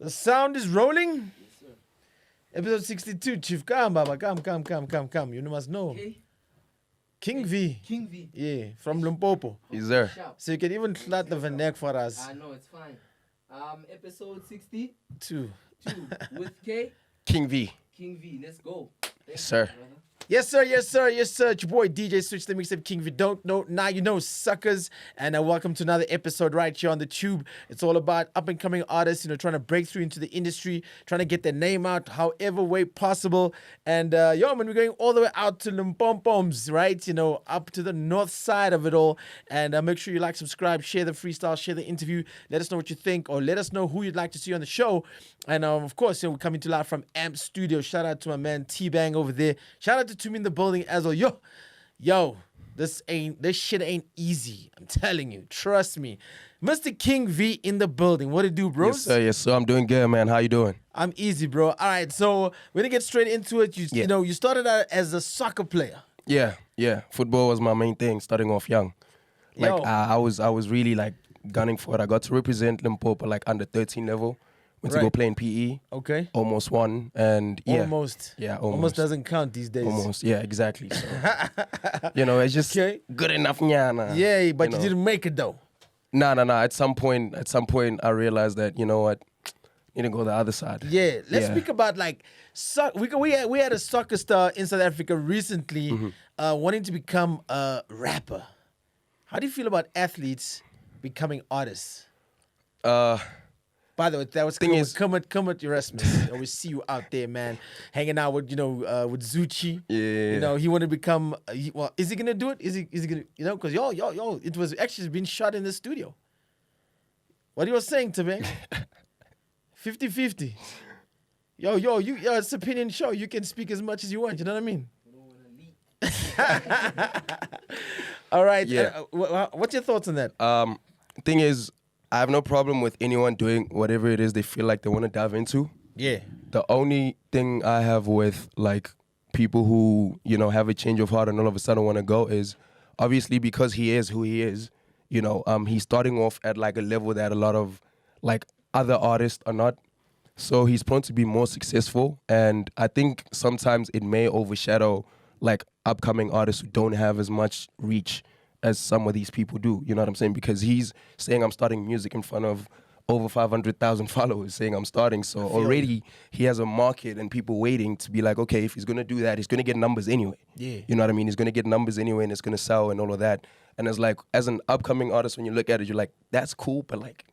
The sound is rolling. Yes, sir. Episode 62. Chief, come, Baba. Come. You must know. Okay. King V. King V. Yeah, from Limpopo. He's there. Sharp. So you can even flat the vernac for us. I know, it's fine. Episode 62 Too. with K. King V. King V. Let's go. Yes, sir. Brother. Yes, sir. It's your boy DJ Switch, the mixtape King. If you don't know, now you know, suckers. And welcome to another episode right here on the tube. It's all about up and coming artists, trying to break through into the industry, trying to get their name out however way possible. And man, we're going all the way out to Limpopo's, right? Up to the north side of it all. And make sure you like, subscribe, share the freestyle, share the interview. Let us know what you think, or let us know who you'd like to see on the show. And of course, we're coming to live from Amp Studio. Shout out to my man T-Bang over there. Shout out to me in the building as well. Yo, this shit ain't easy. I'm telling you, trust me. Mr. King V in the building. What it do, bros? Yes, sir. I'm doing good, man. How you doing? I'm easy, bro. All right, so we're gonna get straight into it. You started out as a soccer player. Yeah. Football was my main thing, starting off young. Like Yo. I was really like gunning for it. I got to represent Limpopo like under 13 level. Went to go Right. play in PE. Okay. Almost won, and yeah. Almost. Yeah, Almost almost. doesn't count these days. Almost. Yeah, exactly. So, it's just Okay. good enough, nyana. Yeah, but you didn't make it though. Nah. At some point, I realized that, you know what, need to go the other side. Yeah, let's Yeah. speak about like we had a soccer star in South Africa recently wanting to become a rapper. How do you feel about athletes becoming artists? By the way, that was Thing is- Kermit Erasmus. Always see you out there, man, hanging out with with Zucci. Yeah. He wanted to become. Is he gonna do it? Is he gonna? Because yo, it was actually been shot in the studio. What you were saying to me? 50-50. Yo, it's an opinion show. You can speak as much as you want. You know what I mean? All right. Yeah. What's your thoughts on that? Thing is, I have no problem with anyone doing whatever it is they feel like they want to dive into. Yeah. The only thing I have with like people who, have a change of heart and all of a sudden want to go is obviously because he is who he is, he's starting off at like a level that a lot of like other artists are not. So he's prone to be more successful. And I think sometimes it may overshadow like upcoming artists who don't have as much reach as some of these people do. You know what I'm saying? Because he's saying I'm starting music in front of over 500,000 followers saying I'm starting. So already he has a market and people waiting to be like, okay, if he's going to do that, he's going to get numbers anyway. Yeah. You know what I mean? He's going to get numbers anyway and it's going to sell and all of that. And it's like, as an upcoming artist, when you look at it, you're like, that's cool, but like,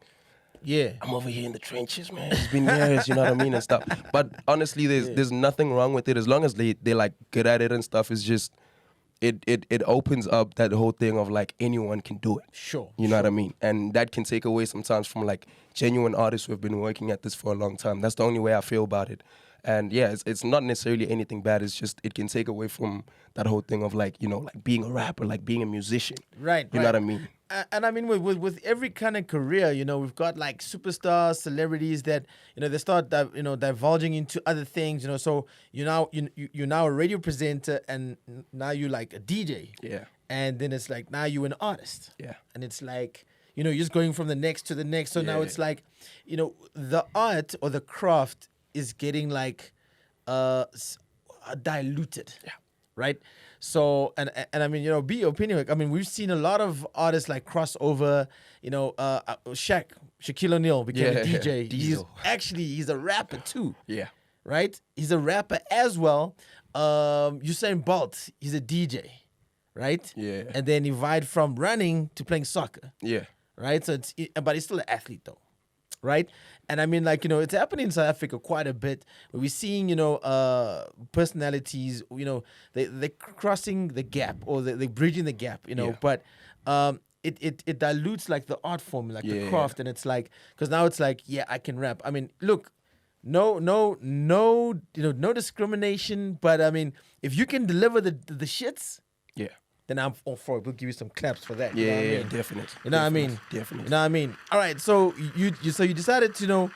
Yeah. I'm over here in the trenches, man. It's been years, you know what I mean, and stuff. But honestly, there's nothing wrong with it as long as they're like good at it and stuff. It's just it opens up that whole thing of like anyone can do it. Sure. You know what I mean? And that can take away sometimes from like genuine artists who have been working at this for a long time. That's the only way I feel about it. And yeah, it's not necessarily anything bad. It's just it can take away from that whole thing of like, like being a rapper, like being a musician. Right. You know what I mean? And I mean, with every kind of career, we've got like superstars, celebrities that they start divulging into other things. So you're now a radio presenter, and now you're like a DJ. Yeah. And then it's like now you're an artist. Yeah. And it's like you're just going from the next to the next. So now Yeah. it's like the art or the craft is getting like diluted. Yeah. Right. So and I mean, be your opinion. I mean, we've seen a lot of artists like cross over. Shaquille O'Neal became a DJ. Diesel. He's a rapper too. Yeah. Right. He's a rapper as well. Usain Bolt, he's a DJ. Right. Yeah. And then he vied from running to playing soccer. Yeah. Right. So but he's still an athlete though. Right. And I mean, like, it's happening in South Africa quite a bit. We're seeing, personalities, they're crossing the gap or they're bridging the gap, Yeah. but it dilutes like the art form, like the Yeah. craft. And it's like, because now it's like, yeah, I can rap. I mean, look, no discrimination. But I mean, if you can deliver the shits, Yeah. then I'm all for it. We'll give you some claps for that. Yeah, you know what I mean? definitely. You know what I mean? Definitely. You know what I mean? All right, so you decided to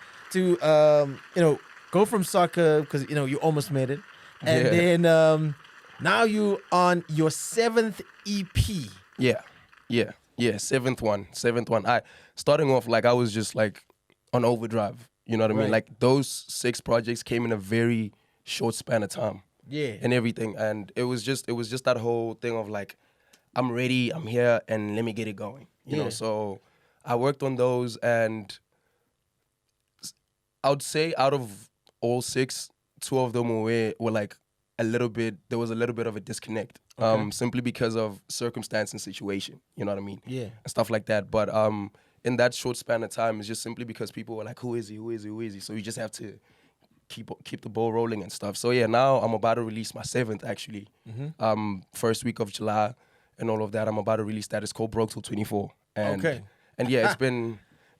go from soccer because you almost made it, and Yeah. then now you on your 7th EP. Yeah. Seventh one. I starting off like I was just like on overdrive. You know what I mean? Right. Like those 6 projects came in a very short span of time Yeah. and everything. And it was just that whole thing of like, I'm ready, I'm here, and let me get it going. You Yeah. know, so I worked on those, and I would say out of all 6, 2 of them were like there was a little bit of a disconnect. Okay. Simply because of circumstance and situation. You know what I mean? Yeah. And stuff like that. But in that short span of time, it's just simply because people were like, who is he? Who is he? Who is he? So you just have to keep the ball rolling and stuff. So yeah, now I'm about to release my 7th actually. First week of July and all of that. I'm about to release that. It's called Broke Till 24. And Okay. and yeah,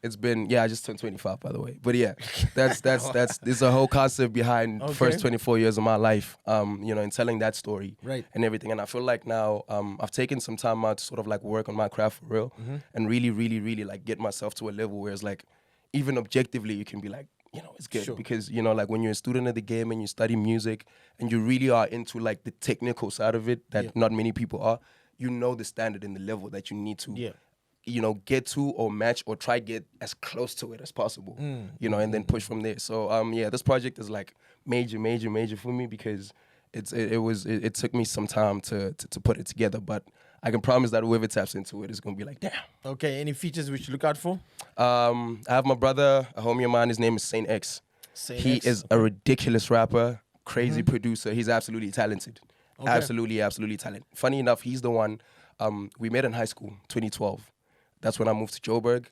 it's been yeah, I just turned 25 by the way. But yeah, there's a whole concept behind the first 24 years of my life. You know, in telling that story Right. and everything. And I feel like now I've taken some time out to sort of like work on my craft for real and really like get myself to a level where it's like even objectively you can be like, you know, it's good. Sure. Because, you know, like when you're a student of the game and you study music and you really are into like the technical side of it that not many people are, you know the standard and the level that you need to you know, get to or match or try get as close to it as possible, you know, and then push from there. So, yeah, this project is like major for me because it took me some time to put it together, but I can promise that whoever taps into it is going to be like, damn. Okay. Any features we should look out for? I have my brother, a homie of mine, his name is Saint X. He is a ridiculous rapper, crazy producer. He's absolutely talented. Okay. Absolutely talented. Funny enough, he's the one, we met in high school, 2012. That's when I moved to Joburg.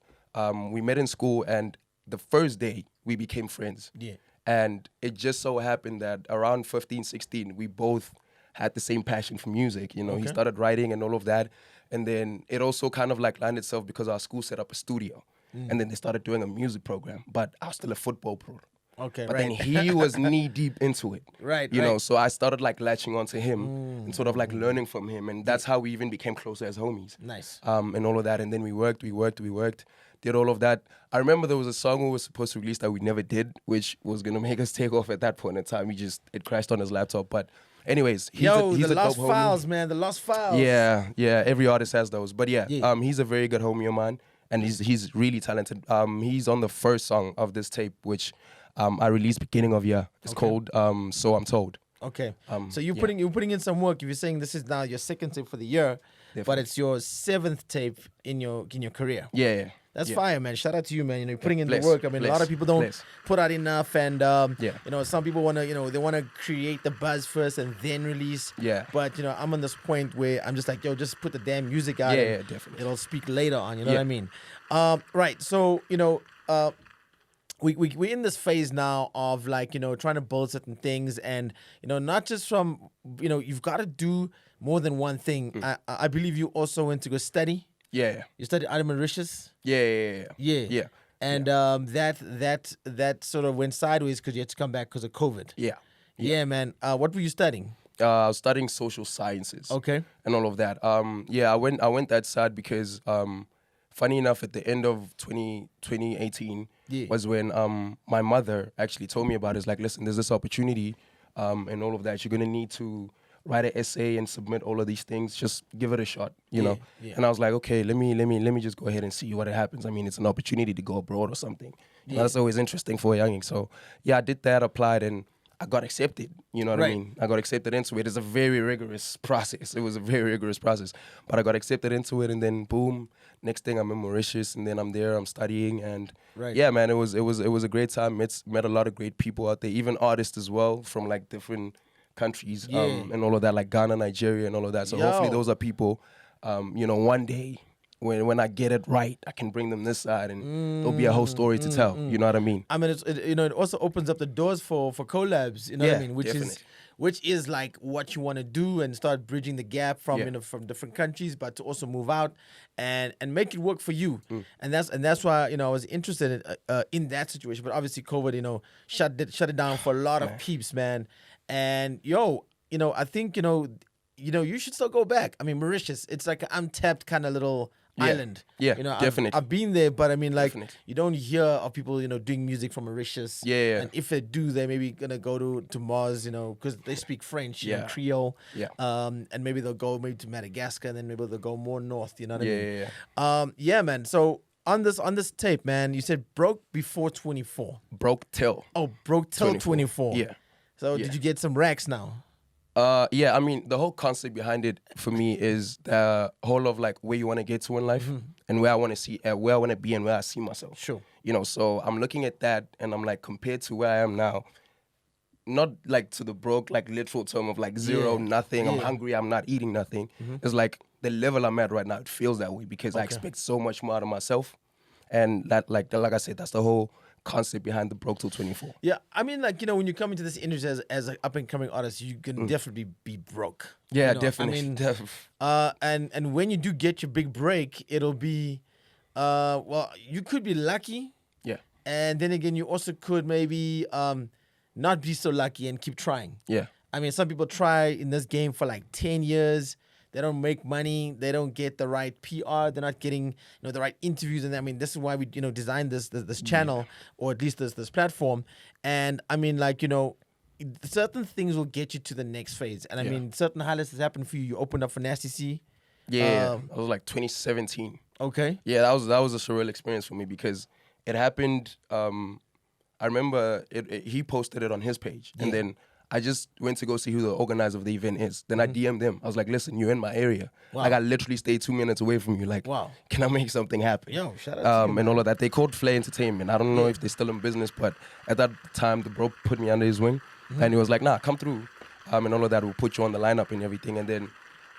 We met in school, and the first day we became friends. Yeah. And it just so happened that around 15, 16, we both had the same passion for music. You know, he started writing and all of that. And then it also kind of like lined itself because our school set up a studio. And then they started doing a music program. But I was still a football pro. Okay. But right. then he was knee deep into it. Right, You know, right. so I started like latching onto him and sort of like learning from him. And that's how we even became closer as homies. Nice. And all of that. And then we worked, did all of that. I remember there was a song we were supposed to release that we never did, which was going to make us take off at that point in time. It crashed on his laptop. But anyways, he's the a lost dope homie. files, man. The lost files. Yeah, every artist has those. But yeah, he's a very good homie of mine. And he's really talented. He's on the first song of this tape, which I released beginning of year. It's called So I'm Told. Okay. So you're putting in some work. If you're saying this is now your 2nd tape for the year, but it's your 7th tape in your career. Yeah. That's fire, man. Shout out to you, man. You know, you're putting in Bless, the work. I mean, a lot of people don't bless. put out enough, and Yeah. you know, some people want to, you know, they want to create the buzz first and then release. Yeah. But you know, I'm on this point where I'm just like, yo, just put the damn music out. Yeah, and yeah, definitely. It'll speak later on. You know Yeah. what I mean? Right. So you know, we're in this phase now of like, you know, trying to build certain things, and you know, not just from, you know, you've got to do more than one thing. I believe you also went to go study. Yeah. You studied out of Mauritius. Yeah. Yeah. And that sort of went sideways because you had to come back because of COVID. Yeah, man. What were you studying? I was studying social sciences. Okay. And all of that. Yeah, I went that side because funny enough, at the end of 2018 was when my mother actually told me about it. It's like, listen, there's this opportunity and all of that. You're gonna need to write an essay and submit all of these things. Just give it a shot, you know. Yeah. And I was like, okay, let me just go ahead and see what happens. I mean, it's an opportunity to go abroad or something. You know, that's always interesting for a youngin. So yeah, I did that, applied, and I got accepted. You know what I mean? I got accepted into it. It's a very rigorous process. It was a very rigorous process. But I got accepted into it, and then boom, next thing I'm in Mauritius, and then I'm there, I'm studying, and yeah, man, it was a great time. Met a lot of great people out there, even artists as well from like different countries and all of that, like Ghana, Nigeria, and all of that. So hopefully those are people, you know, one day when I get it right, I can bring them this side, and there'll be a whole story to tell. You know what I mean? I mean, you know, it also opens up the doors for collabs. You know what I mean? Which is like what you want to do and start bridging the gap from you know, from different countries, but to also move out and make it work for you. And that's why, you know, I was interested in that situation. But obviously, COVID, you know, shut it down for a lot of peeps, man. And yo, you know, I think, you know, you should still go back. I mean, Mauritius, it's like an untapped kind of little island. Yeah, you know, definitely. I've been there, but I mean, like, Definitely. you don't hear of people, you know, doing music from Mauritius. Yeah. And if they do, they're maybe gonna go to Mars, you know, because they speak French and Creole. Yeah. And maybe they'll go maybe to Madagascar, and then maybe they'll go more north. You know what I mean? Yeah. Yeah, man. So on this tape, man, you said broke before 24. Broke till. Oh, broke till 24. Yeah. So Yeah. did you get some racks now? Yeah, I mean, the whole concept behind it for me is the whole of like where you want to get to in life and where I want to see, where I want to be and where I see myself. Sure. You know, so I'm looking at that and I'm like, compared to where I am now, not like to the broke, like literal term of like zero, nothing, I'm hungry, I'm not eating nothing. It's like the level I'm at right now, it feels that way because I expect so much more out of myself. And that, like I said, that's the whole concept behind the broke till 24. Yeah, I mean, like, you know, when you come into this industry as an up and coming artist, you can definitely be broke. Yeah, You know, definitely. I mean, and when you do get your big break, it'll be, well, you could be lucky, Yeah, and then again, you also could maybe not be so lucky and keep trying. yeah. I mean, some people try in this game for like 10 years. They don't make money. They don't get the right PR. They're not getting, the right interviews. And I mean, this is why we, designed this channel, or at least this platform. And I mean, like, certain things will get you to the next phase. And I mean, certain highlights has happened for you. You opened up for Nasty C. Yeah, it was like 2017. Okay. Yeah, that was a surreal experience for me because it happened. I remember he posted it on his page, and then I just went to go see who the organizer of the event is. Then I DM'd them. I was like, "Listen, you're in my area. Wow. Like, I literally stayed 2 minutes away from you. Like, Wow. can I make something happen?" Yo, shout out to you, and all of that. They called Flay Entertainment. I don't know if they're still in business, but at that time, the bro put me under his wing, and he was like, "Nah, come through." And all of that, we'll put you on the lineup and everything. And then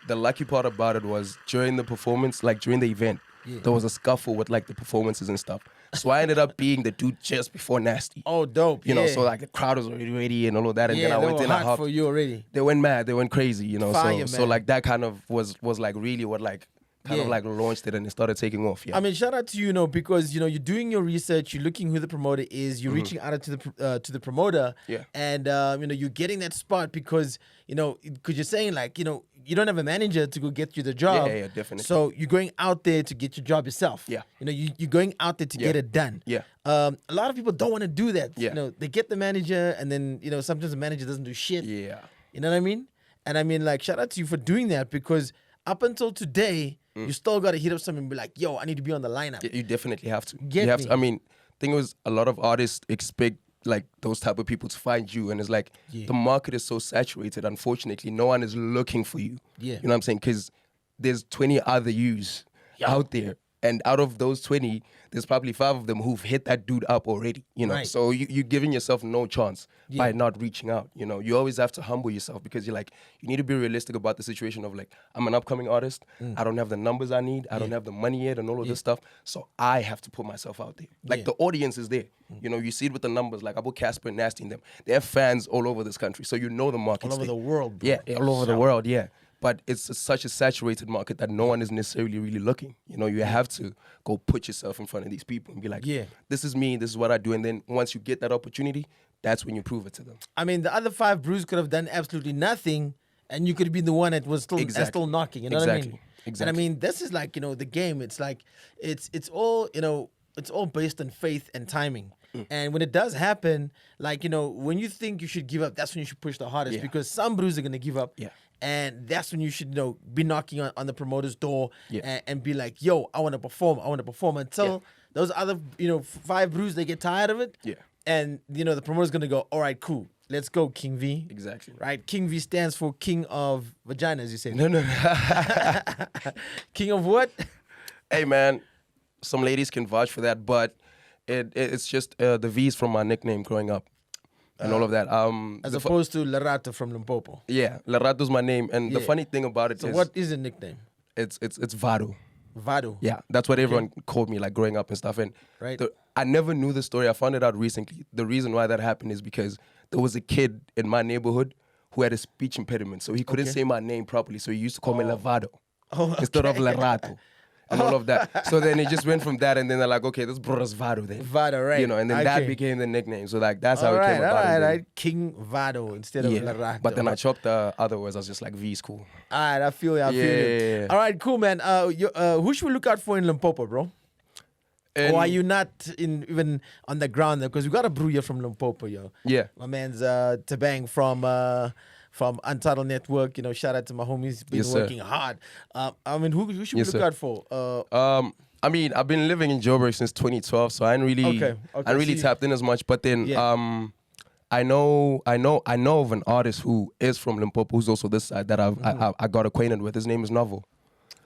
the lucky part about it was during the performance, like during the event, there was a scuffle with like the performances and stuff. So I ended up being the dude just before Nasty. Oh, dope. You know, so like the crowd was already ready and all of that. And yeah, then I they went were in and hot hopped. for you already. They went mad. They went crazy, Fire, so man. like that kind of was like really what like kind of like launched it and it started taking off. Yeah. I mean, shout out to you, because you're doing your research, you're looking who the promoter is, you're reaching out to the promoter, and you're getting that spot because you're saying like you don't have a manager to go get you the job. Yeah, definitely. So you're going out there to get your job yourself. Yeah. You're going out there to get it done. Yeah. A lot of people don't want to do that. Yeah. They get the manager and then sometimes the manager doesn't do shit. Yeah. You know what I mean? And I mean, like, shout out to you for doing that because up until today, you still got to hit up someone and be like, yo, I need to be on the lineup. You definitely have to. Get you have me. to. I mean, thing was, a lot of artists expect like those type of people to find you, and it's like the market is so saturated. Unfortunately, no one is looking for you. Yeah. You know what I'm saying? Because there's 20 other yous out there, and out of those 20, there's probably 5 of them who've hit that dude up already. Right. So you're giving yourself no chance by not reaching out. You always have to humble yourself because you're like, you need to be realistic about the situation of like, I'm an upcoming artist. I don't have the numbers I need. I don't have the money yet and all of this stuff. So I have to put myself out there. Like the audience is there. You see it with the numbers, like Abu Casper and Nasty and them. They have fans all over this country. So the market's All over there. the world, bro. Yeah, all over the world, yeah. But it's such a saturated market that no one is necessarily really looking. You have to go put yourself in front of these people and be like, this is me, this is what I do. And then once you get that opportunity, that's when you prove it to them. I mean, the other 5 brews could have done absolutely nothing, and you could have been the one that was still knocking. You know what I mean? Exactly. And I mean, this is like the game. It's like it's all it's all based on faith and timing. And when it does happen, like when you think you should give up, that's when you should push the hardest because some brews are gonna give up. Yeah. And that's when you should be knocking on the promoter's door Yeah. and be like, yo, I want to perform until those other 5 brews, they get tired of it. Yeah. And the promoter's gonna go, all right, cool, let's go, King V. Exactly. Right? King V stands for King of Vaginas, you say. No. King of what? Hey, man, some ladies can vouch for that, but it's just the V's from my nickname growing up and all of that. As opposed to Larato from Limpopo. Yeah, Larato's my name. And the funny thing about it So is what is the nickname? it's Vado. Vado. Yeah, that's what everyone called me, like growing up and stuff. And Right. I never knew the story. I found it out recently. The reason why that happened is because there was a kid in my neighborhood who had a speech impediment, so he couldn't say my name properly. So he used to call me Lavado instead of Larato and all of that. So then it just went from that, and then they're like, okay, this bro's Vado then. Vado, right. And then that Okay. became the nickname. So like that's how All it right, came all about. right, And then- right. King Vado instead of Larato. But then I chopped the other words. I was just like, V is cool. All right, I feel you. Yeah. All right, cool, man. Who should we look out for in Limpopo, bro? And Or are you not even on the ground there? Because we got a brew here from Limpopo, yo. Yeah. My man's Tabang from Untitled Network. Shout out to my homies. Been Yes, sir. working hard. I mean, who should Yes, we look sir. out for? I mean, I've been living in Joburg since 2012, so I ain't really, Okay, I ain't really so tapped in as much. But then, Yeah. I know of an artist who is from Limpopo, who's also this side that I got acquainted with. His name is Novel.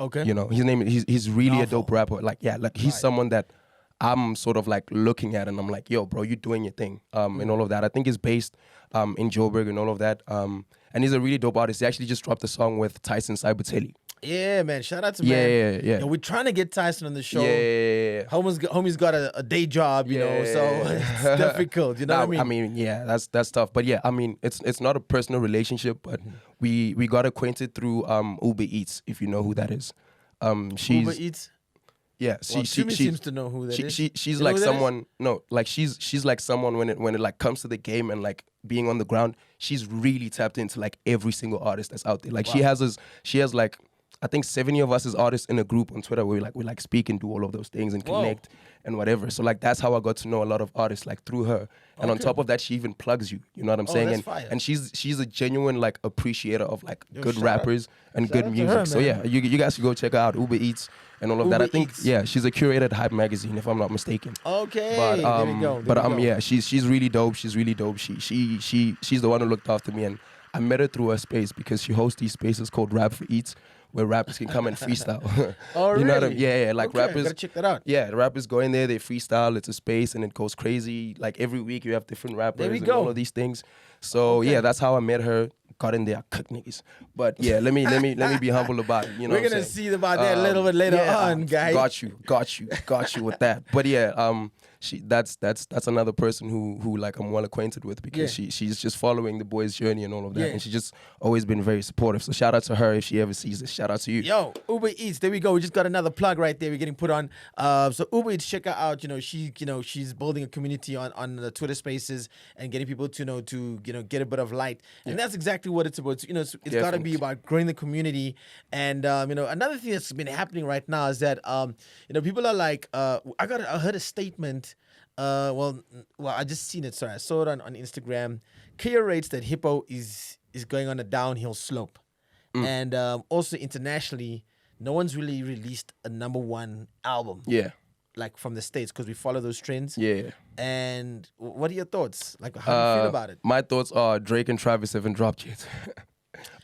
Okay. You know, he's really a Novel. dope rapper. Like, yeah, like he's Right. someone that I'm sort of like looking at, and I'm like, yo, bro, you doing your thing, and all of that. I think he's based in Joburg and all of that. And he's a really dope artist. He actually just dropped a song with Tyson Cybertelli. Yeah, man. Shout out to Yeah, man. yeah. Yo, we're trying to get Tyson on the show. Yeah. Homie's got a day job, you know, so it's difficult. You know what I mean? Yeah, that's tough. But yeah, I mean, it's not a personal relationship, but we got acquainted through Uber Eats, if you know who that is. She's Uber Eats. yeah, Well, Timmy seems to know who that is. she's You know like who that is? someone no, like she's like someone when it like comes to the game and like being on the ground, she's really tapped into like every single artist that's out there. Like she has like I think 70 of us as artists in a group on Twitter where we like speak and do all of those things and Whoa. connect and whatever. So like that's how I got to know a lot of artists like through her. And on Okay. top of that, she even plugs you. You know what I'm saying? that's And fire. and she's a genuine like appreciator of like good shout out. rappers and Shout good out to music. her, So man. yeah, you guys should go check her out. Uber Eats and all of that. I Uber think Eats. yeah, she's a curator at Hype Magazine if I'm not mistaken. Okay, But there we go. but there we go. yeah, she's really dope. She's really dope. She's the one who looked after me, and I met her through her space because she hosts these spaces called Rap for Eats, where rappers can come and freestyle. Oh, You know what I really? mean? Yeah, like Okay, rappers. gotta check that out. Yeah, the rappers go in there, they freestyle. It's a space, and it goes crazy. Like every week, you have different rappers we and go. all of these things. So Okay. yeah, that's how I met her. Got in there, cook niggas. But yeah, let me be humble about it. You know, We're what I'm gonna saying? see about that a little bit later yeah, on, guys. Got you with that. But yeah, that's another person who like I'm well acquainted with because she's just following the boy's journey and all of that, Yeah. and she's just always been very supportive. So shout out to her if she ever sees this. Shout out to you. Yo, Uber Eats, there we go. We just got another plug right there. We're getting put on. So Uber Eats, check her out. She's building a community on the Twitter Spaces and getting people to get a bit of light. And that's exactly what it's about. It's got to be Definitely. about growing the community. And another thing that's been happening right now is that people are like, I heard a statement. I just seen it. Sorry, I saw it on Instagram. Kia rates that Hippo is going on a downhill slope, and also internationally, no one's really released a number one album Yeah, like from the States because we follow those trends. yeah. And what are your thoughts? Like, how do you feel about it? My thoughts are Drake and Travis haven't dropped yet.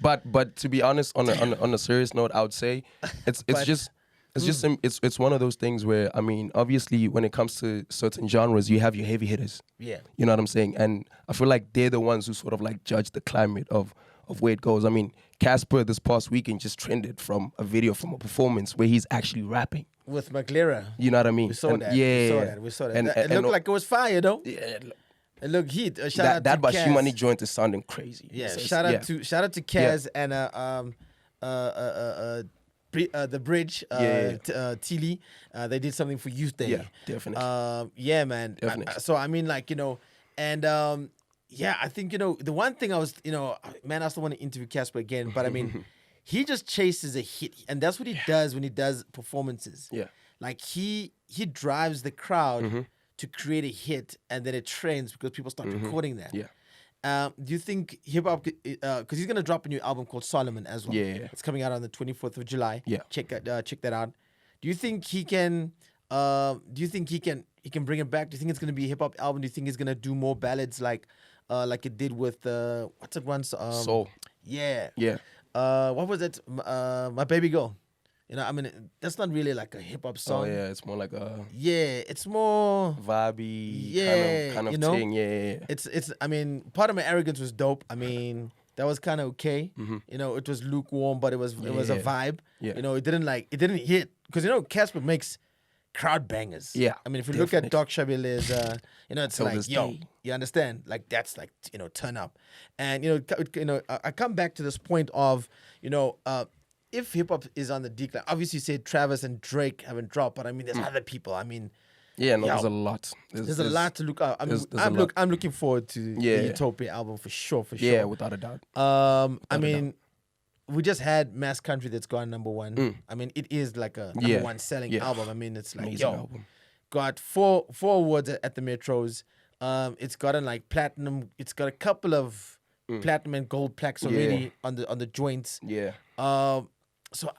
but to be honest, on a serious note, I would say it's But- just. It's one of those things where I mean, obviously, when it comes to certain genres, you have your heavy hitters. Yeah. You know what I'm saying? And I feel like they're the ones who sort of like judge the climate of where it goes. I mean, Casper this past weekend just trended from a video from a performance where he's actually rapping. With McLaren. You know what I mean? We saw And that. Yeah. We saw that. And, It looked like it was fire, though. yeah, It looked heat. Shout out that to but Kaz. Shimani joint is sounding crazy. Yeah, So it's- shout out yeah. to Kaz and the bridge, Yeah. Tilly. They did something for Youth Day. Yeah, definitely. Yeah, man. Definitely. So I mean, like, and yeah, I think the one thing I was, man, I still want to interview Casper again, but I mean, he just chases a hit, and that's what he does when he does performances. Yeah. Like he drives the crowd to create a hit, and then it trends because people start recording that. Yeah. Do you think hip hop? Because he's gonna drop a new album called Solomon as well. Yeah. It's coming out on the 24th of July. Yeah. Check that out. Do you think he can? He can bring it back? Do you think it's gonna be a hip hop album? Do you think he's gonna do more ballads like it did with what's it once? Soul. Yeah. Yeah. What was it? My Baby Girl. I mean, that's not really like a hip hop Oh song. yeah, it's more like a Yeah, it's more. vibey Yeah, kind of you know? thing. Yeah. It's. I mean, Part of My Arrogance was dope. I mean, that was kind of okay. It was lukewarm, but it was a Yeah. vibe. Yeah. It didn't hit because Casper makes crowd bangers. Yeah, I mean, if you look at definitely. Doc Chabile's, it's Till like, this yo, day. you understand? Like that's like turn up, and I come back to this point of if hip hop is on the decline. Obviously, you said Travis and Drake haven't dropped, but I mean, there's other people. I mean, Yeah, no, Yo, there's a lot. there's a lot to look up. I mean, there's a lot. I'm looking forward to Yeah. the Utopia album for sure. Yeah, without a doubt. I a mean, we just had Mass Country that's gone number one. I mean, it is like a number Yeah. one selling Yeah. album. I mean, it's like, Amazing yo, album. got four awards at the Metros. It's gotten like platinum. It's got a couple of platinum and gold plaques already on the joints. Yeah. So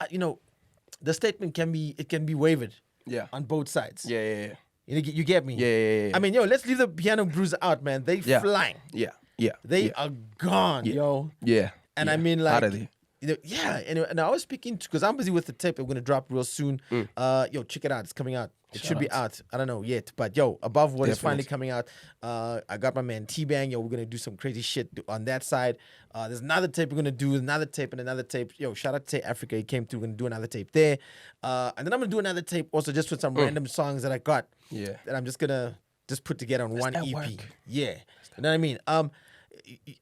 the statement can be wavered. Yeah. on both sides. Yeah. You get me? Yeah. I mean, yo, let's leave the piano grooves out, man. They Yeah. flying. Yeah. They are gone, yo. Yeah. And yeah. I mean, Out like, of there. yeah. And I was speaking to, because I'm busy with the tape. I'm gonna drop real soon. Yo, check it out. It's coming out. It should be out. I don't know yet, but yo, Above What is finally coming out. I got my man T-Bang. Yo, we're gonna do some crazy shit on that side. There's another tape we're gonna do, another tape and another tape. Yo, shout out to Tay Africa. He came through. We're gonna do another tape there, and then I'm gonna do another tape also just with some random songs that I got. Yeah. That I'm just gonna put together on one that EP. work? Yeah, you know what I mean.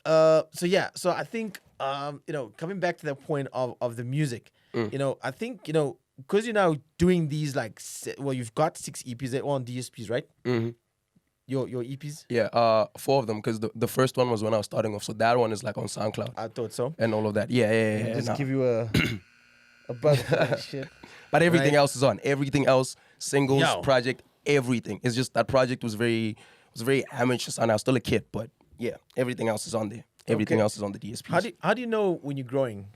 So I think coming back to that point of the music, I think because you're now doing these like you've got 6 EPs that were on DSPs, right? Mm-hmm. Your EPs? Yeah, 4 of them, because the first one was when I was starting off, so that one is like on SoundCloud I thought so. and all of that. Yeah. Just nah. give you a buzz for that shit. But everything Right. else is on. Everything else, singles, Yo. project, everything. It's just that project was very amateur, and I was still a kid, but yeah, everything else is on there. Everything Okay. else is on the DSPs. How do you know when you're growing?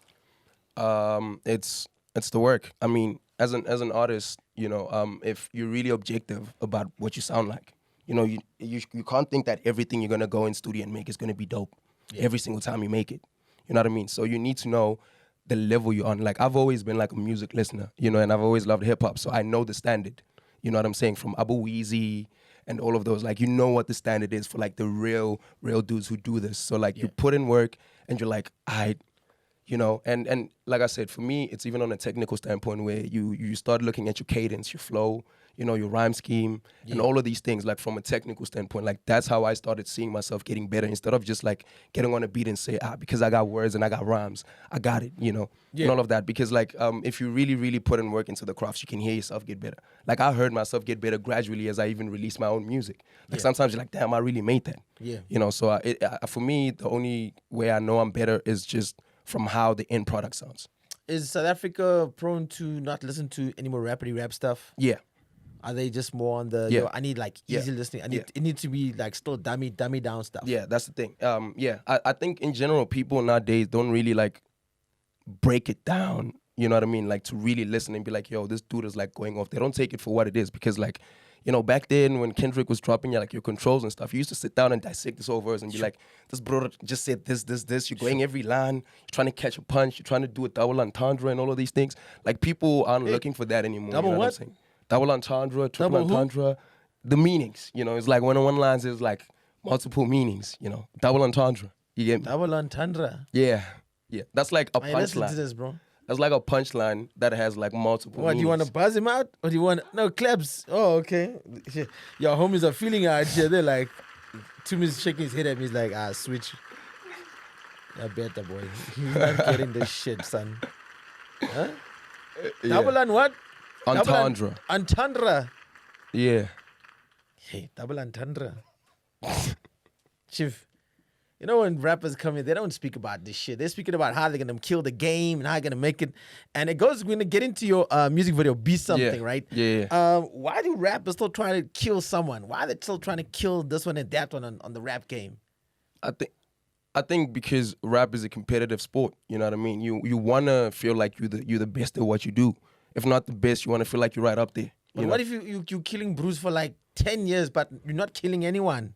It's the work. I mean, as an artist, if you're really objective about what you sound like, you can't think that everything you're gonna go in studio and make is gonna be dope every single time you make it. You know what I mean? So you need to know the level you're on. Like, I've always been like a music listener, and I've always loved hip hop, so I know the standard. You know what I'm saying? From Abu Weezy and all of those, like, what the standard is for like the real dudes who do this. So like you put in work and you're like, and like I said, for me, it's even on a technical standpoint where you start looking at your cadence, your flow, your rhyme scheme, and all of these things, like from a technical standpoint. Like, that's how I started seeing myself getting better, instead of just like getting on a beat and say, because I got words and I got rhymes, I got it, and all of that. Because like, if you really, really put in work into the crafts, you can hear yourself get better. Like, I heard myself get better gradually as I even released my own music. Like, sometimes you're like, damn, I really made that. Yeah. So for me, the only way I know I'm better is just from how the end product sounds. Is South Africa prone to not listen to any more rapidy rap stuff? Yeah. Are they just more on the I need like easy listening? It needs to be like still dummy down stuff. Yeah, that's the thing. I think in general people nowadays don't really like break it down. You know what I mean? Like, to really listen and be like, yo, this dude is like going off. They don't take it for what it is, because like, back then when Kendrick was dropping like your controls and stuff, you used to sit down and dissect this whole verse and be like, this bro just said this. You're going every line. You're trying to catch a punch. You're trying to do a double entendre and all of these things. Like, people aren't looking for that anymore. Double you know what? I'm saying? Double entendre, triple Double who? entendre. The meanings, it's like one lines is like multiple meanings, double entendre. You get me? Double entendre. Yeah. That's like a Hey, listen to punchline. this, bro. That's like a punchline that has like multiple What, do you want to meanings. buzz him out? Or do you want no claps? Oh, okay. Your homies are feeling out here. They're like, Tumi's shaking his head at me. He's like, switch. I bet the boy. He's not getting this shit, son. Huh? Double and what? Entendre. Entendre. Yeah. Hey, double entendre. Chief, when rappers come in, they don't speak about this shit. They're speaking about how they're going to kill the game and how they're going to make it. And we're going to get into your music video, Be Something, right? Yeah. Why do rappers still try to kill someone? Why are they still trying to kill this one and that one on the rap game? I think because rap is a competitive sport. You know what I mean? You want to feel like you're the best at what you do. If not the best, you want to feel like you're right up there. But what if you're killing Bruce for like 10 years, but you're not killing anyone?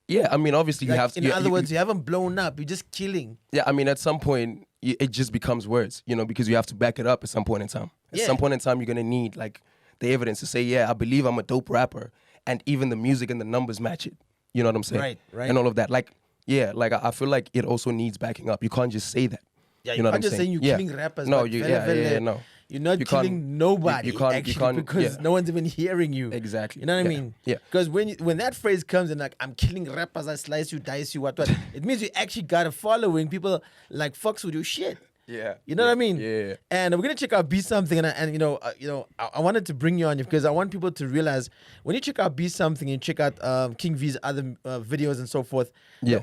Yeah, I mean, obviously Like, you have to. in other words, you haven't blown up. You're just killing. Yeah, I mean, at some point, it just becomes words, because you have to back it up at some point in time. At some point in time, you're going to need, like, the evidence to say, yeah, I believe I'm a dope rapper, and even the music and the numbers match it. You know what I'm saying? Right. And all of that. Like, I feel like it also needs backing up. You can't just say that. Yeah, you know what I'm just saying you're killing rappers. No, but no. You're not killing nobody, because no one's even hearing you. Exactly. You know what I mean? Yeah. Because when that phrase comes in, like, I'm killing rappers, I slice you, dice you, what, it means you actually got a following. People, like, fucks with your shit. Yeah. You know what I mean? Yeah. And we're gonna check out Be Something, and I wanted to bring you on because I want people to realize when you check out Be Something and check out King V's other videos and so forth. Yeah.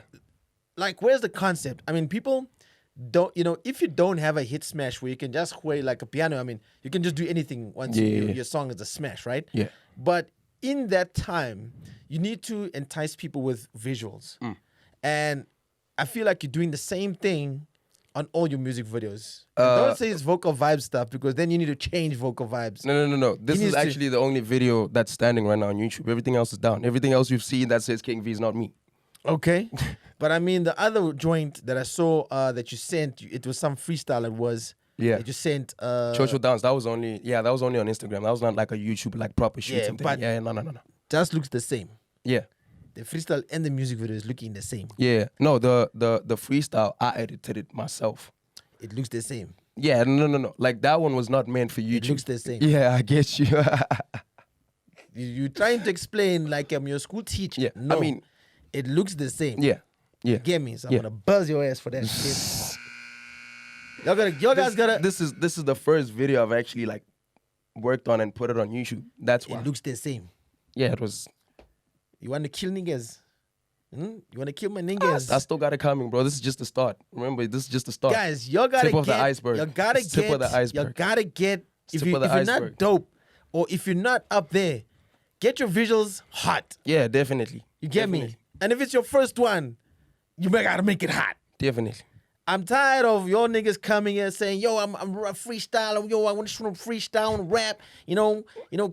Like, where's the concept? I mean, people don't, if you don't have a hit smash where you can just play like a piano, I mean, you can just do anything once your song is a smash, right? Yeah. But in that time, you need to entice people with visuals. And I feel like you're doing the same thing on all your music videos? And don't say it's vocal vibe stuff because then you need to change vocal vibes. No. This He is needs to- actually the only video that's standing right now on YouTube. Everything else is down. Everything else you've seen that says King V is not me. Okay. But I mean, the other joint that I saw that you sent, it was some freestyle. It was. Yeah. That you sent. Social dance. That was only on Instagram. That was not like a YouTube like proper shooting thing. but- Yeah, no. Just looks the same. Yeah. The freestyle and the music video is looking the same. Yeah. No, the freestyle, I edited it myself. It looks the same. Yeah, no. Like that one was not meant for YouTube. It looks the same. Yeah, I get you. You're trying to explain like I'm your school teacher. Yeah, No, I mean, it looks the same. yeah. You get me? So I'm Yeah. gonna buzz your ass for that shit. Y'all guys gotta. This is the first video I've actually like worked on and put it on YouTube. That's why. It looks the same. Yeah, it was. You want to kill niggas? You want to kill my niggas? I still got it coming, bro. This is just the start. Remember, this is just the start. Guys, y'all gotta Tip of the get. iceberg. You gotta It's tip get. of the iceberg. You gotta get. If Tip of the you're not iceberg. dope, or if you're not up there, get your visuals hot. Yeah, definitely. You get me? And if it's your first one, you gotta make it hot. Definitely. I'm tired of your niggas coming here saying, yo, I'm a freestyler, yo, I want to freestyle and rap,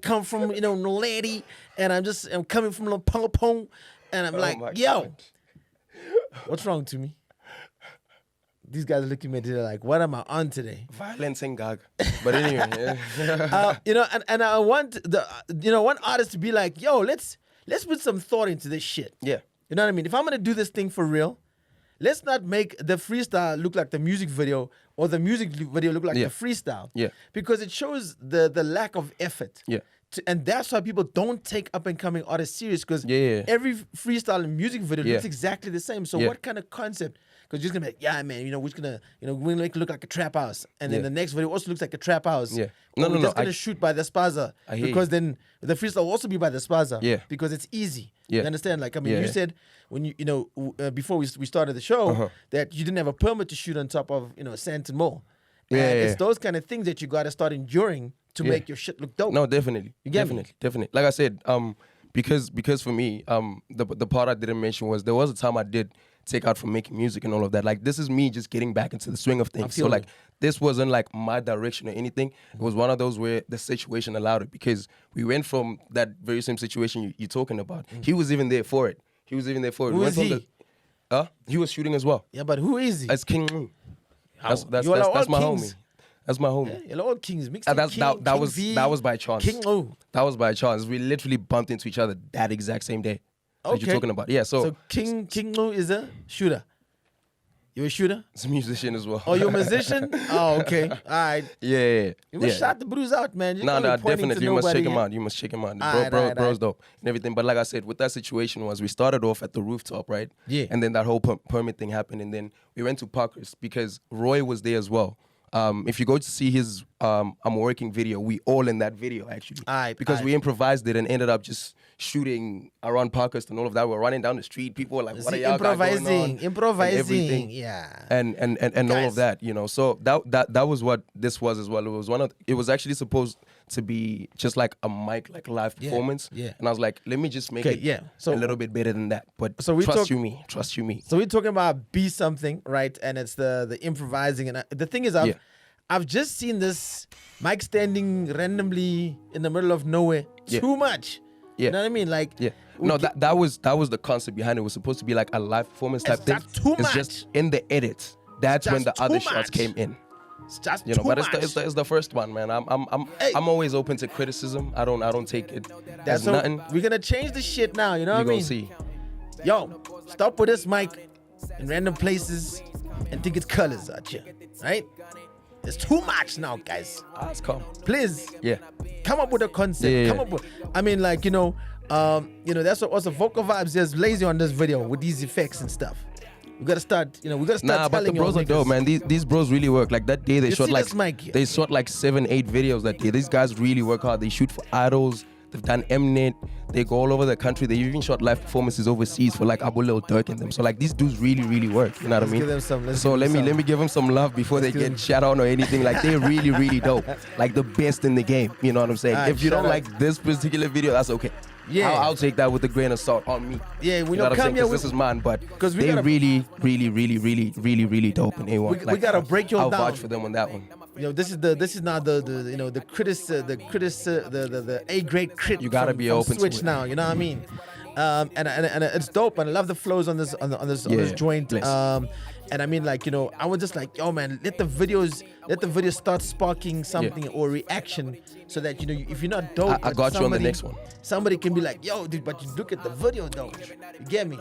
come from, Nolady, and I'm coming from Limpopo, and I'm Oh like, my yo, God. what's wrong to me? These guys are looking at me, they're like, what am I on today? Violence and gag. But anyway, yeah. And I want one artist to be like, yo, let's put some thought into this shit. Yeah. You know what I mean? If I'm gonna do this thing for real, let's not make the freestyle look like the music video or the music video look like Yeah. the freestyle. Yeah. Because it shows the lack of effort. Yeah. And that's why people don't take up and coming artists serious because Yeah. every freestyle and music video Yeah. looks exactly the same. So Yeah. what kind of concept? Because you're just gonna be like, yeah, man, we're just gonna, we're gonna make it look like a trap house. And then Yeah. the next video also looks like a trap house. Yeah. Or No, we're no, just no, gonna shoot by the spaza. I hear Because you. then the freestyle will also be by the spaza. Yeah. Because it's easy. Yeah. You understand? Like, I mean, Yeah, you yeah. said when before we started the show Uh-huh. that you didn't have a permit to shoot on top of, Santon Mall. Yeah, And yeah, it's yeah. those kind of things that you gotta start enduring to Yeah. make your shit look dope. No, definitely. You get me? Definitely. Like I said, because for me, the part I didn't mention was there was a time I did take out from making music and all of that. Like this is me just getting back into the swing of things. feel So like you. this wasn't like my direction or anything. It was one of those where the situation allowed it because we went from that very same situation you're talking about. He was even there for it. He was even there for it. Who We is went from he? He was shooting as well. Yeah, but who is he? As King Lou. That's You all my kings. homie. That's my homie. Yeah, you're all kings. Mixed That was by chance. King Lou. That was by chance. We literally bumped into each other that exact same day that Okay. you're talking about. Yeah, So King Lou is a shooter. You a shooter? it's a musician as well. Oh, you're a musician? Oh, okay. All right. Yeah. You must shout the bruise out, man. You No, can't be pointing to definitely. You must check nobody him here. out. You must check him out. Aight, Bro's aight. dope and everything. But like I said, what that situation was, we started off at the rooftop, right? Yeah. And then that whole permit thing happened, and then we went to Parker's because Roy was there as well. If you go to see his I'm working video, we all in that video actually. Aight, because aight. we improvised it and ended up just shooting around Parker's and all of that. We're running down the street. People were like, "What are y'all got going on?" Improvising. And everything. Yeah. and all Guys. of that, So that was what this was as well. It was actually supposed to be just like a mic, like live performance. yeah. And I was like, let me just make Okay, it yeah. So- a little bit better than that. But So we trust talk- you me. So we're talking about be something, right? And it's the improvising. And the thing is, Yeah. I've just seen this mic standing randomly in the middle of nowhere Yeah. too much. Yeah. You know what I mean? Like, Yeah. we No, get- that was the concept behind it. It was supposed to be like a live performance type It's thing. just too It's much. just in the edit. That's when just the other too shots much. came in. it's just But too it's the first one, man. Hey. I'm always open to criticism. I don't take it as so nothing. we're gonna change the shit now. You know You what I gonna mean? see. Yo, stop with this mic in random places and think it's colors out here, right? It's too much now, guys. It's calm. Please, Yeah. come up with a concept. Yeah, Come yeah. up with. I mean, like that's what also vocal vibes is lazy on this video with these effects and stuff. We gotta start. We gotta start Nah, but the telling bros y'all are dope, niggas. man. These bros really work. Like that day, they You shot see like this mic here? they shot like 7-8 videos that day. These guys really work hard. They shoot for idols. They've done Mnet. They go all over the country. They even shot live performances overseas for like Abu Lil Durk and them. So like these dudes really work. You know what I Let's mean? give them some- let's so give let them me some. give them some love before they give get them- shut on or anything. Like they're really dope. Like the best in the game. You know what I'm saying? Alright, If you shout don't out. like this particular video, that's okay. Yeah. I'll take that with a grain of salt on me. Yeah, we You know know what I'm come saying? here. Because this is mine, but 'cause we they gotta- really dope in A1. We gotta break you I'll down. vouch for them on that one. This is now the you know the A grade crit. You gotta from, be from open to Switch it. now. You know what I mean? And it's dope, and I love the flows on this Yeah, joint. bless. And I mean, like, I was just like, yo, man, let the videos start sparking something or reaction, so that if you're not dope, I but got you on the next one. Somebody can be like, yo, dude, but you look at the video though. You get me?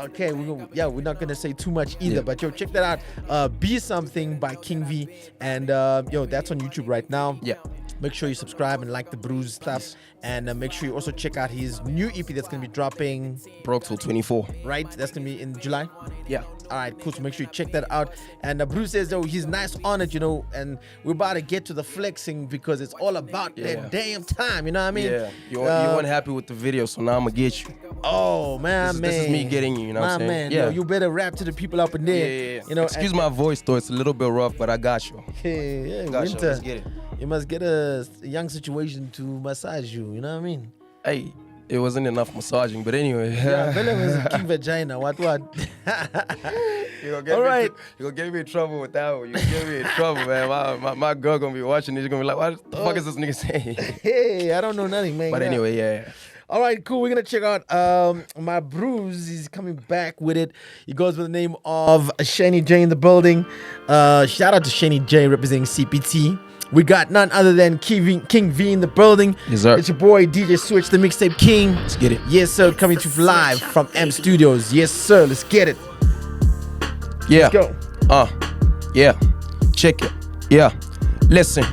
Okay, we're not gonna say too much either, Yeah. but yo, check that out. Be Something by King V, and that's on YouTube right now. Yeah. Make sure you subscribe and like the Bruise stuff, and make sure you also check out his new EP that's gonna be dropping. Broke till 24. Right, that's gonna be in July. Yeah. All right, cool. So make sure you check that out. And Bruce says, though, he's nice on it, and we're about to get to the flexing because it's all about that damn time. You know what I mean? Yeah. You weren't happy with the video, so now I'm gonna get you. Oh man, This is me getting you. You know what I'm saying? Man, Yeah. you better rap to the people up in there. Yeah. Excuse my voice though, it's a little bit rough, but I got you. Yeah, Got you. winter. Let's get it. You must get a young situation to massage you. You know what I mean? Hey, it wasn't enough massaging, but anyway. Yeah, Bella was a king vagina. What? You're gonna All right. You're gonna get me in trouble with that one. You're gonna get me in trouble, man. My girl gonna be watching this. She's gonna be like, what the fuck is this nigga saying? Hey, I don't know nothing, man. But anyway, yeah. All right, cool. We're gonna check out my Bruise. He's coming back with it. He goes with the name of Shani J in the building. Shout out to Shani J representing CPT. We got none other than King V in the building. Yes, sir. It's your boy DJ Switch, the mixtape king. Let's get it. Yes, sir. Coming to you live from M Studios. Yes, sir. Let's get it. Yeah. Let's go. Yeah. Check it. Yeah. Listen.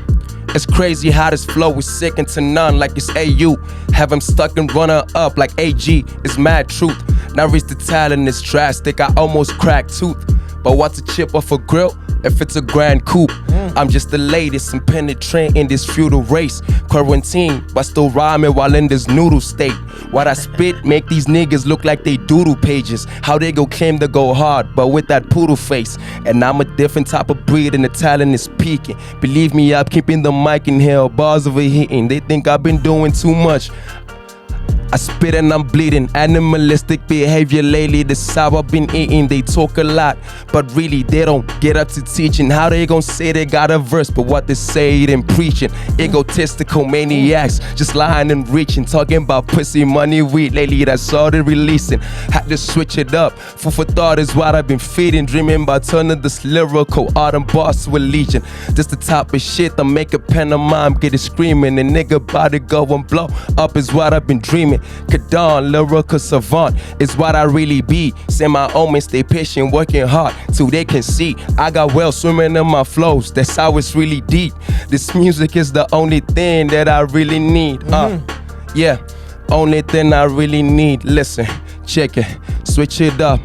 It's crazy how this flow is second to none, like it's AU. Have him stuck and runner up like AG. It's mad truth. Now reach the talent is drastic. I almost cracked tooth. But what's a chip off a grill if it's a grand coupe? I'm just the latest and penetrating in this feudal race. Quarantine, but still rhyming while in this noodle state. What I spit make these niggas look like they doodle pages. How they go claim to go hard, but with that poodle face. And I'm a different type of breed and the talent is peaking. Believe me, I'm keeping the mic in hell, bars overheating. They think I've been doing too much. I spit and I'm bleeding. Animalistic behavior lately, this is how I've been eating. They talk a lot, but really they don't get up to teaching. How they gon' say they got a verse, but what they say it ain't preaching. Egotistical maniacs, just lying and reaching. Talking about pussy, money, weed. Lately that's all they releasing. Had to switch it up. Food for thought is what I've been feeding. Dreaming about turning this lyrical art and boss to a legion. Just the type of shit that make a pantomime get it screaming. And nigga about to go and blow up is what I've been dreaming. Kadon, lyrical savant is what I really be. Say my omen, stay patient, working hard till they can see. I got well swimming in my flows, that's how it's really deep. This music is the only thing that I really need. Yeah, only thing I really need. Listen, check it, switch it up.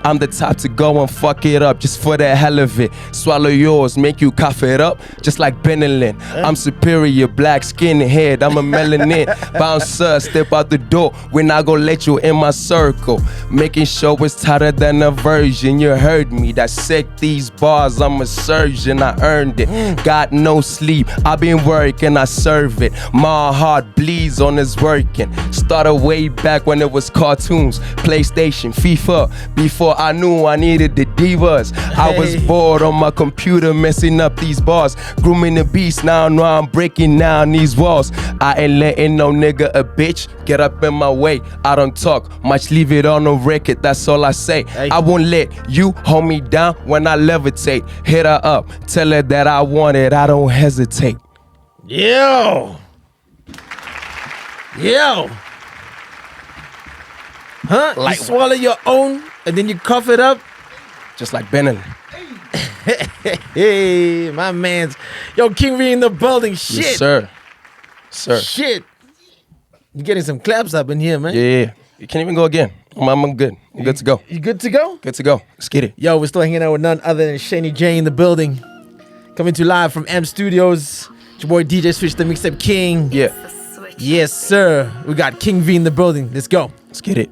I'm the type to go and fuck it up just for the hell of it. Swallow yours, make you cough it up, just like Benelin. I'm superior, black skin head, I'm a melanin. Bouncer, step out the door when I go let you in my circle. Making sure it's tighter than a virgin. You heard me, dissect these bars, I'm a surgeon, I earned it. Got no sleep, I been working, I serve it. My heart bleeds on this working. Started way back when it was cartoons, PlayStation, FIFA, before I knew I needed the divas. I was bored on my computer messing up these bars. Grooming the beast, now I know I'm breaking down these walls. I ain't letting no nigga a bitch get up in my way. I don't talk much, leave it on the record, that's all I say. I won't let you hold me down when I levitate. Hit her up, tell her that I want it, I don't hesitate. Yo. Huh? Like You swallow your own and then you cough it up? Just like Benelin. Hey, my man's. Yo, King V in the building. Shit. Yes, sir. Sir. Shit. You getting some claps up in here, man. Yeah. You can't even go again. I'm good. I'm good to go. You good to go? Good to go. Let's get it. Yo, we're still hanging out with none other than Shani J in the building. Coming to you live from M Studios. It's your boy DJ Switch, the mixtape king. Yeah. Yes, sir. We got King V in the building. Let's go. Let's get it.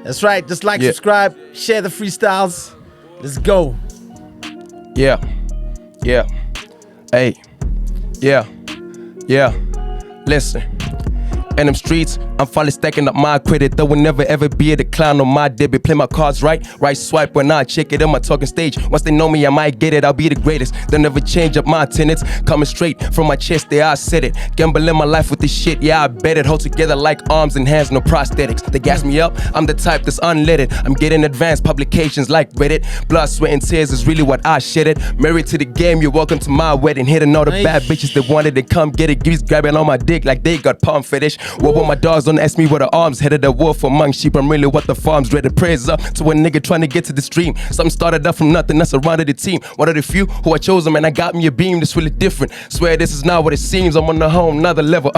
That's right. Just like, Yeah. subscribe, share the freestyles. Let's go. Yeah. Yeah. Hey. Yeah. Yeah. Listen. In them streets, I'm finally stacking up my credit. There will never ever be a decline on my debit. Play my cards right swipe when I check it on my talking stage. Once they know me, I might get it, I'll be the greatest. They'll never change up my tenets. Coming straight from my chest, there I said it. Gambling my life with this shit, yeah I bet it. Hold together like arms and hands, no prosthetics. They gas me up, I'm the type that's unleaded. I'm getting advanced publications like Reddit. Blood, sweat and tears is really what I shedded. Married to the game, you're welcome to my wedding. Hitting all the bad bitches that wanted to come get it. Geese grabbing on my dick like they got palm fetish. What about my dogs? Don't ask me where the arms headed. A wolf among sheep. I'm really what the farm's ready. Prayers up to a nigga trying to get to the stream. Something started up from nothing. That's surrounded the team. One of the few who I chose them, and I got me a beam that's really different. Swear this is not what it seems. I'm on the home, another level.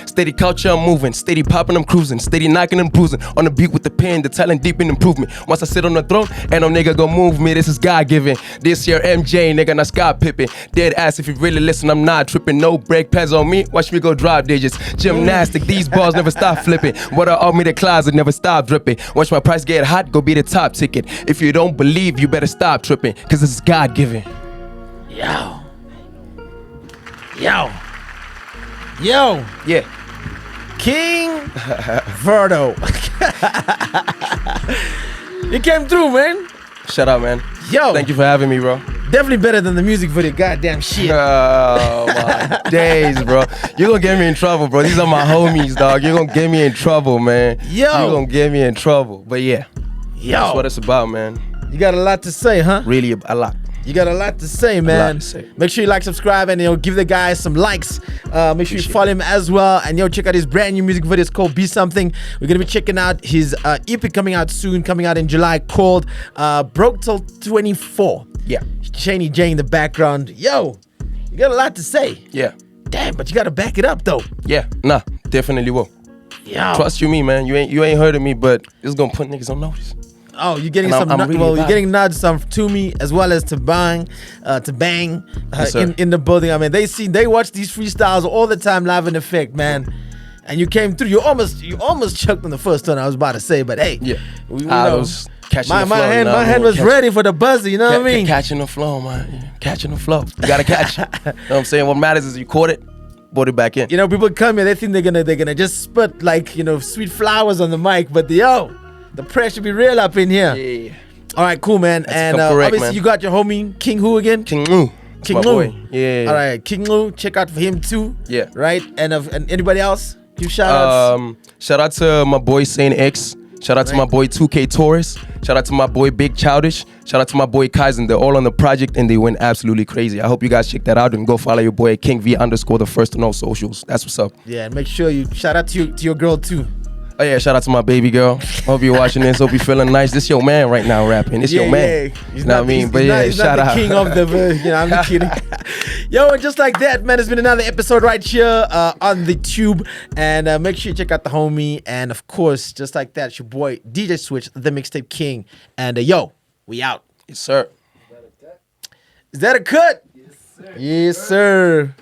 Steady culture, I'm moving. Steady popping, I'm cruising. Steady knocking and bruising. On the beat with the pen, the talent deep in improvement. Once I sit on the throne, ain't no nigga gonna move me. This is God given. This here MJ, nigga, not Scott Pippen. Dead ass if you really listen. I'm not tripping. No brake pads on me. Watch me go drive digits. Gymnastic. These balls never stop flipping. Water on me, the closet never stop dripping. Watch my price get hot, go be the top ticket. If you don't believe, you better stop tripping, cause this is God given. Yo. Yeah. King Verdo. You came through, man. Shout out, man. Yo. Thank you for having me, bro. Definitely better than the music video. Goddamn shit. Oh my days, bro. You're gonna get me in trouble, bro. These are my homies, dog. You're gonna get me in trouble, man. Yo. You're gonna get me in trouble. But yeah. That's what it's about, man. You got a lot to say, huh? Really a lot. You got a lot to say, man. A lot to say. Make sure you like, subscribe, and give the guy some likes. Make sure you follow him as well. And check out his brand new music video. It's called Be Something. We're gonna be checking out his EP coming out soon, coming out in July, called Broke Till 24. Yeah. Cheney J in the background. Yo, you got a lot to say. Yeah. Damn, but you gotta back it up though. Yeah. Nah, definitely will. Yo. Trust you me, man. You ain't heard of me, but it's gonna put niggas on notice. Oh, you're getting And some. I'm really you're getting nods to me as well as to Bang, Yes, sir. in the building. I mean, they watch these freestyles all the time, live in effect, man. And you came through. You almost choked on the first one. I was about to say, but hey, Yeah. we I was catching my the flow. hand, you know my what I hand mean? was ready for the buzzer. You know what I mean? Catching the flow, man. Yeah. Catching the flow. You gotta catch it. You know what I'm saying? What matters is you caught it, brought it back in. You know, people come here, they think they're gonna just spit like sweet flowers on the mic, but the pressure be real up in here. Yeah. All right, cool, man. And correct, obviously man. you got your homie King Who again? King Lou. King my Lou. boy. Yeah. All right, King Lou. Check out for him too. Yeah. Right. And anybody else? Give shout outs. Shout out to my boy Saint X. Shout out to my boy 2K Taurus. Shout out to my boy Big Childish. Shout out to my boy Kaizen. They're all on the project and they went absolutely crazy. I hope you guys check that out and go follow your boy King V _ the first on all socials. That's what's up. Yeah, and make sure you shout out to your girl too. Oh yeah, shout out to my baby girl. Hope you're watching this. Hope you're feeling nice. This your man right now rapping. This your man. He's You know what I mean? But yeah, he's shout not out. the king of the. I'm just kidding. Yo, and just like that, man, it's been another episode right here on the tube. And make sure you check out the homie. And of course, just like that, it's your boy DJ Switch, the mixtape king. And yo, we out. Yes, sir. Is that a cut? Yes, sir. Yes, sir.